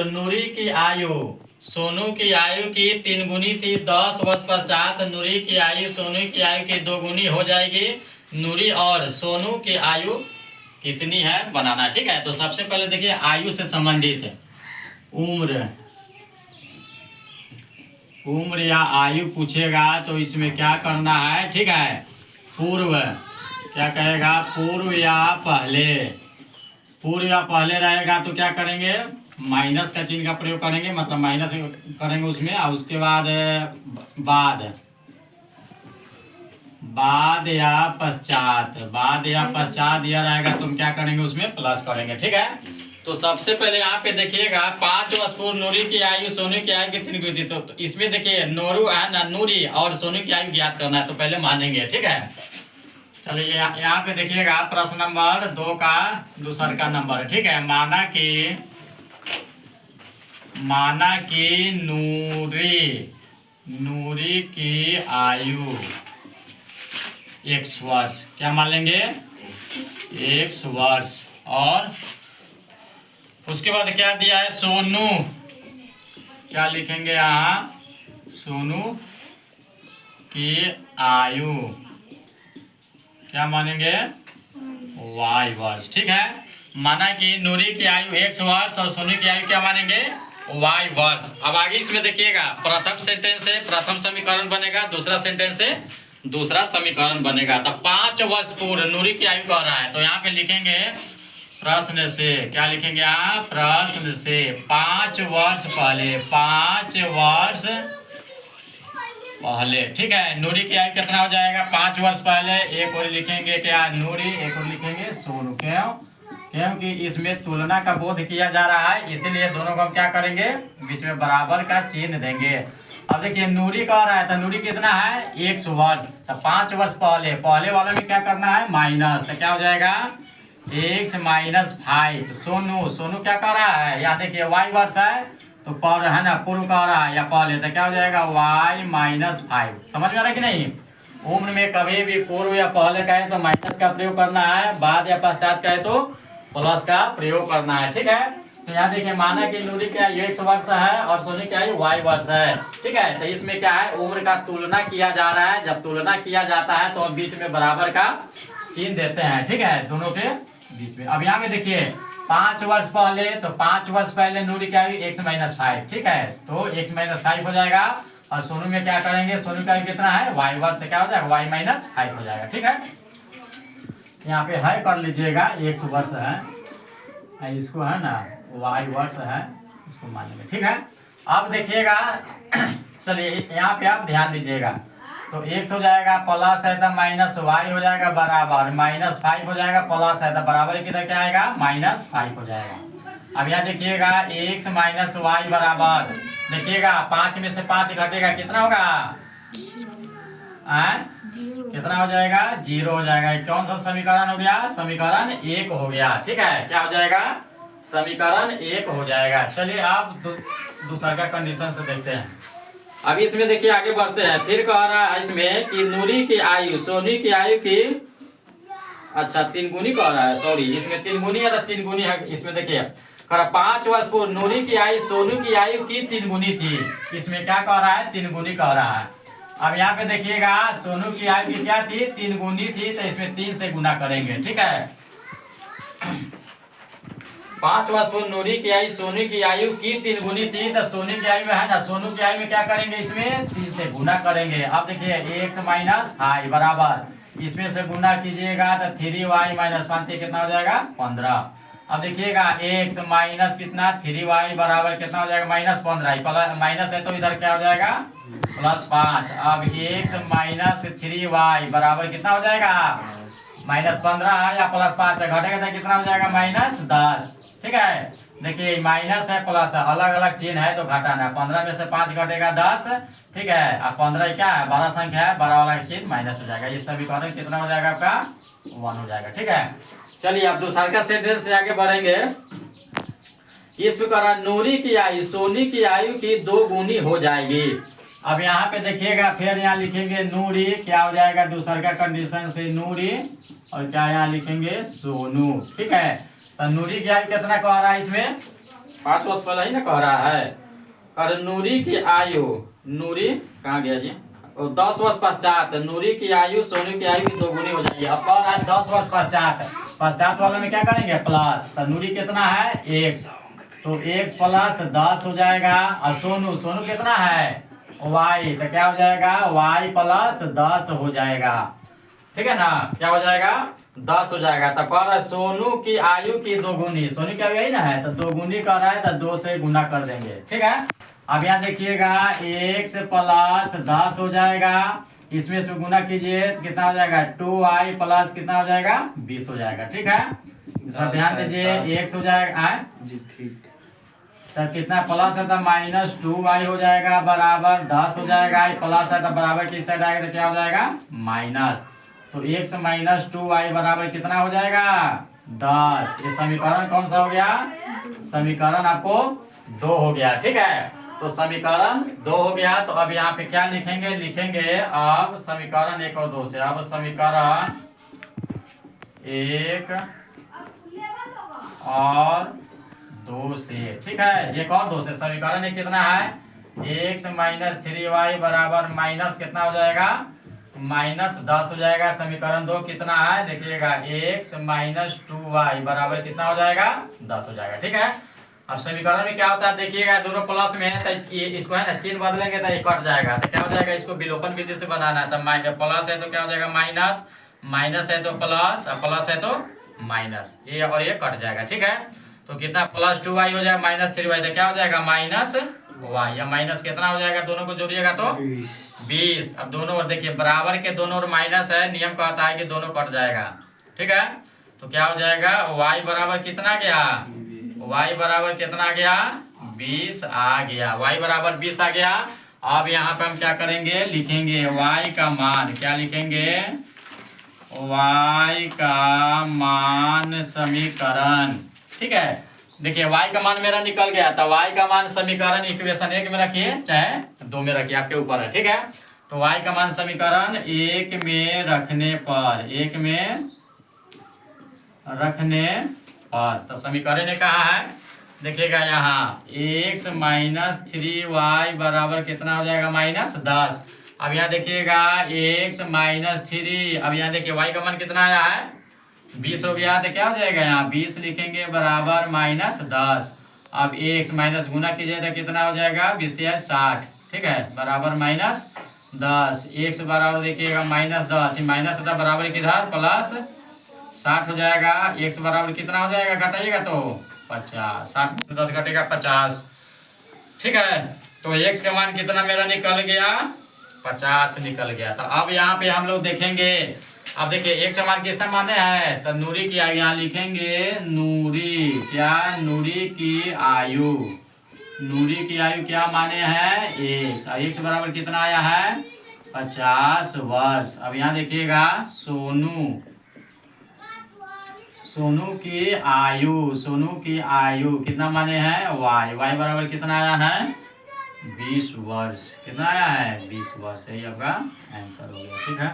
नूरी की आयु सोनू की आयु की 3 गुनी थी। 10 वर्ष पश्चात नूरी की आयु सोनू की आयु की 2 गुनी हो जाएगी। नूरी और सोनू की आयु कितनी है बनाना। ठीक है, तो सबसे पहले देखिए आयु से संबंधित उम्र उम्र या आयु पूछेगा तो इसमें क्या करना है। ठीक है, पूर्व क्या कहेगा, पूर्व या पहले। पूर्व या पहले रहेगा तो क्या करेंगे, माइनस का चिन्ह का प्रयोग करेंगे, मतलब माइनस करेंगे उसमें। और उसके बाद बाद बाद या पश्चात, बाद या पश्चात दिया रहेगा तो हम क्या करेंगे, उसमें प्लस करेंगे। ठीक है, तो सबसे पहले यहाँ पे देखिएगा 5 वर्ष पूर्व नूरी की आयु सोनू की आयु कितनी हुई थी। तो इसमें देखिए नूरू है ना, नूरी और सोनू की आयु ज्ञात करना है, तो पहले मानेंगे। ठीक है, चलिए यहाँ पे देखिएगा प्रश्न नंबर 2 का दूसर का नंबर। ठीक है, माना कि नूरी की आयु 1 वर्ष, क्या मान लेंगे, 1 वर्ष। और उसके बाद क्या दिया है, सोनू, क्या लिखेंगे यहाँ, सोनू की आयु क्या मानेंगे, Y वर्ष। ठीक है, माना कि नूरी की आयु 1 वर्ष और सोनू की आयु क्या मानेंगे, Y वर्ष। अब आगे इसमें देखिएगा प्रथम सेंटेंस से प्रथम समीकरण बनेगा, दूसरा सेंटेंस से दूसरा समीकरण बनेगा। तो 5 वर्ष पूर्व नूरी की आयु कह रहा है, तो यहाँ पे लिखेंगे प्रश्न से, क्या लिखेंगे यहाँ, प्रश्न से 5 वर्ष पहले, 5 वर्ष पहले। ठीक है, नूरी की आयु कितना हो जाएगा, 5 वर्ष पहले। एक और लिखेंगे क्या, नूरी, एक और लिखेंगे सोनू। क्योंकि इसमें तुलना का बोध किया जा रहा है, इसीलिए दोनों को हम क्या करेंगे, बीच में बराबर का चिन्ह देंगे। अब देखिए नूरी कह रहा है, तो नूरी कितना है, 1 वर्ष। तो 5 वर्ष पहले, पहले वाले में क्या करना है, माइनस, तो क्या हो जाएगा 1 माइनस 5। सोनू क्या कह रहा है, या देखिए Y वर्ष है, तो पर है ना, पूर्व कह रहा है या पहले, तो क्या हो जाएगा Y माइनस 5। समझ में आ रहा है कि नहीं। उम्र में कभी भी पूर्व या पहले कहे तो माइनस का प्रयोग करना है, बाद या पश्चात कहे तो प्लस का प्रयोग करना है। ठीक है, तो यहाँ देखिए माना कि नूरी की आयु 1 वर्ष है और सोनू की आयु Y वर्ष है। ठीक है, तो इसमें क्या है, उम्र का तुलना किया जा रहा है। जब तुलना किया जाता है तो हम बीच में बराबर का चिन्ह देते हैं। ठीक है, दोनों के बीच में। अब यहाँ में देखिए 5 वर्ष पहले, तो 5 वर्ष पहले नूरी की आयु 1 माइनस 5। ठीक है, तो 1 माइनस 5 हो जाएगा। और सोनू में क्या करेंगे, सोनू का आयु कितना है, Y वर्ष, तो क्या हो जाएगा, Y माइनस 5 हो जाएगा। ठीक है, यहाँ पे है कर लीजिएगा, 1 वर्ष है, इसको है ना Y वर्ष है, इसको मान लेंगे। ठीक है, अब देखिएगा चलिए यहाँ पे आप ध्यान दीजिएगा, तो 1 हो जाएगा, प्लस है तो माइनस Y हो जाएगा बराबर, माइनस 5 हो जाएगा, प्लस है तो बराबर किधर क्या आएगा, माइनस 5 हो जाएगा। अब यहाँ देखिएगा 1 माइनस Y बराबर, देखिएगा 5 में से 5 घटेगा, कितना होगा, कितना हो जाएगा, 0 हो जाएगा। कौन सा समीकरण हो गया, समीकरण 1 हो गया। ठीक है, क्या हो जाएगा, समीकरण 1 हो जाएगा। चलिए आप दूसरा का कंडीशन से देखते हैं। अब इसमें देखिए आगे बढ़ते हैं। फिर कह रहा है इसमें कि नूरी की आयु सोनू की आयु की, अच्छा 3 गुनी कह रहा है, सॉरी इसमें 3 गुनी है, 3 गुनी है। इसमें देखिए 5 वर्ष पूर्व नूरी की आयु सोनू की आयु की 3 गुनी थी। इसमें क्या कह रहा है, 3 गुनी कह रहा है। अब यहाँ पे देखिएगा सोनू की आयु की क्या थी, 3 गुनी थी, तो इसमें 3 से गुना करेंगे। ठीक है, 5 वर्ष पूर्व नूरी की आयु सोनू की आयु की 3 गुनी थी, तो सोनू की आयु में है ना, सोनू की आयु में क्या करेंगे, इसमें 3 से गुना करेंगे। अब देखिए 1 माइनस 5 बराबर, इसमें से गुना कीजिएगा तो 3Y माइनस 5 कितना हो जाएगा, 15। अब देखिएगा 1 माइनस कितना, 3Y बराबर कितना हो जाएगा, माइनस 15। माइनस है तो इधर क्या हो जाएगा, प्लस 5। अब 1 माइनस 3Y बराबर कितना हो जाएगा, माइनस 15 है या प्लस 5 है, घटेगा तो कितना हो जाएगा, माइनस 10। ठीक है, देखिए माइनस है प्लस है, अलग अलग चिन्ह है तो घटाना है। 15 में से 5 घटेगा 10। ठीक है, अब 15 क्या है, बड़ा संख्या है, बड़ा वाला चिन्ह माइनस हो जाएगा। ये समीकरण कितना हो जाएगा आपका, 1 हो जाएगा। ठीक है, चलिए अब दूसरा का सेंटेंस से आगे बढ़ेंगे। इस प्रकार नूरी की आयु सोनी की आयु की 2 गुनी हो जाएगी। अब यहाँ पे देखिएगा, फिर यहाँ लिखेंगे नूरी, क्या हो जाएगा, दूसरा का कंडीशन से नूरी, और क्या यहाँ लिखेंगे, सोनू। ठीक है, तो नूरी की आयु कितना कह रहा है इसमें, 5 वर्ष पहले ही ना कह रहा है। और नूरी की आयु, नूरी कहाँ गया जी, 10 वर्ष पश्चात नूरी की आयु सोनू की आयु की 2 गुनी हो जाएगी। अब कह रहा है 10 वर्ष पश्चात, पश्चात वाले में क्या करेंगे प्लस, तो नूरी कितना है 1, तो 1 प्लस 10 हो जाएगा। और सोनू, सोनू कितना है y, तो क्या हो जाएगा y प्लस 10 हो जाएगा, ठीक है ना, क्या हो जाएगा 10 हो जाएगा। तो कह रहा है सोनू की आयु की 2 गुनी, सोनू क्या यही ना है, तो 2 गुनी कर रहा है तो 2 से गुना कर देंगे, ठीक है। अब यहाँ देखिएगा 1 से प्लस 10 हो जाएगा, इसमें से गुना कीजिए तो कितना हो जाएगा 2y प्लस कितना हो जाएगा 20 हो जाएगा, ठीक है। इसमें ध्यान दीजिए 1 हो जाएगा जी ठीक। तो कितना प्लस है तो माइनस 2y हो जाएगा बराबर 10 हो जाएगा, प्लस है तो बराबर किस साइड आएगा तो क्या हो जाएगा माइनस, तो 1 से माइनस 2y बराबर कितना हो जाएगा 10। ये समीकरण कौन सा हो गया, समीकरण आपको 2 हो गया, ठीक है। तो समीकरण 2 हो गया। तो अब यहाँ पे क्या लिखेंगे, लिखेंगे अब समीकरण 1 और 2 से, अब समीकरण 1 और 2 से, ठीक है, 1 और 2 से समीकरण 1 कितना है, 1 से माइनस 3y बराबर माइनस कितना हो जाएगा माइनस 10 हो जाएगा। समीकरण 2 कितना है देखिएगा 1 से माइनस 2y बराबर कितना हो जाएगा 10 हो जाएगा, ठीक है। अब समीकरण में क्या होता है देखिएगा, दोनों प्लस में है तो ये इसको है ना चिन्ह बदलेंगे तो ये कट जाएगा, तो क्या हो जाएगा, इसको विलोपन विधि से बनाना है, तो प्लस है तो क्या हो जाएगा माइनस, माइनस है तो प्लस, और प्लस है तो माइनस, ये और ये कट जाएगा, ठीक है। तो कितना प्लस 2y हो जाएगा माइनस 3y, तो क्या हो जाएगा माइनस y, या माइनस कितना हो जाएगा, दोनों को जोड़िएगा तो 20। अब दोनों ओर देखिए बराबर के दोनों ओर माइनस है, नियम कहता है कि दोनों कट जाएगा, ठीक है। तो क्या हो जाएगा y बराबर कितना गया, y बराबर कितना गया 20 आ गया, y बराबर 20 आ गया। अब यहाँ पे हम क्या करेंगे, लिखेंगे y का मान, क्या लिखेंगे y का मान समीकरण, ठीक है। देखिए y का मान मेरा निकल गया, तो y का मान समीकरण इक्वेशन 1 में रखिए चाहे 2 में रखिए, आपके ऊपर है, ठीक है। तो y का मान समीकरण 1 में रखने पर, 1 में रखने पर, तो समीकरण ने कहा है देखिएगा यहाँ x माइनस 3y बराबर कितना हो जाएगा माइनस 10। अब यहाँ देखिएगा x माइनस 3, अब यहाँ देखिए y का मान कितना आया है 20 हो गया, तो क्या हो जाएगा यहाँ 20 लिखेंगे बराबर माइनस 10। अब x माइनस गुना कीजिए तो कितना हो जाएगा 20 या 60, ठीक है, बराबर माइनस 10, x बराबर देखिएगा माइनस 10, माइनस था बराबर किधर प्लस 60 हो जाएगा, x बराबर कितना हो जाएगा घटाइएगा तो 50, 60 में से 10 घटेगा 50, ठीक है। तो x का मान कितना मेरा निकल गया 50 निकल गया। तो अब यहाँ पे हम लोग देखेंगे, अब देखिए x का मान किसका माने है, तो नूरी की आयु, यहाँ लिखेंगे नूरी, क्या नूरी की आयु, नूरी की आयु क्या माने हैं x बराबर कितना आया है 50 वर्ष। अब यहाँ देखिएगा सोनू, सोनू की आयु, सोनू की आयु कितना माने हैं y, y बराबर कितना आया है 20 वर्ष, कितना आया है 20 वर्ष, यही आपका आंसर हो गया, ठीक है।